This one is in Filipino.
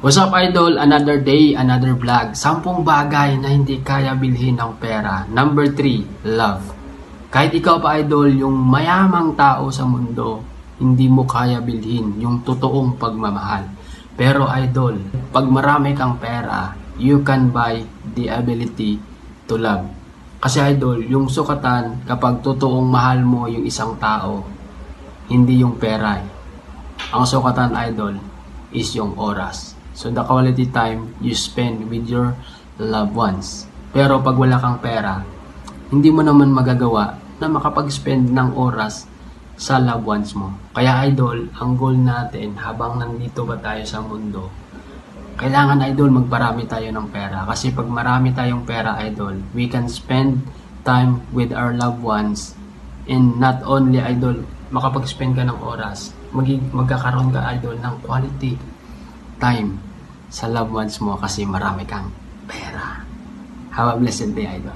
What's up, idol? Another day, another vlog. 10 bagay na hindi kaya bilhin ng pera. Number 3, love. Kahit ikaw pa, idol, yung mayamang tao sa mundo, hindi mo kaya bilhin yung totoong pagmamahal. Pero, idol, pag marami kang pera, you can buy the ability to love. Kasi, idol, yung sukatan, kapag totoong mahal mo yung isang tao, hindi yung pera. Ang sukatan, idol, is yung oras. So, the quality time you spend with your loved ones. Pero pag wala kang pera, hindi mo naman magagawa na makapag-spend ng oras sa loved ones mo. Kaya, idol, ang goal natin habang nandito ba tayo sa mundo, kailangan, idol, magparami tayo ng pera. Kasi pag marami tayong pera, idol, we can spend time with our loved ones. And not only, idol, makapag-spend ka ng oras, magkakaroon ka, idol, ng quality time sa loved ones mo kasi marami kang pera. Have a blessed day, idol.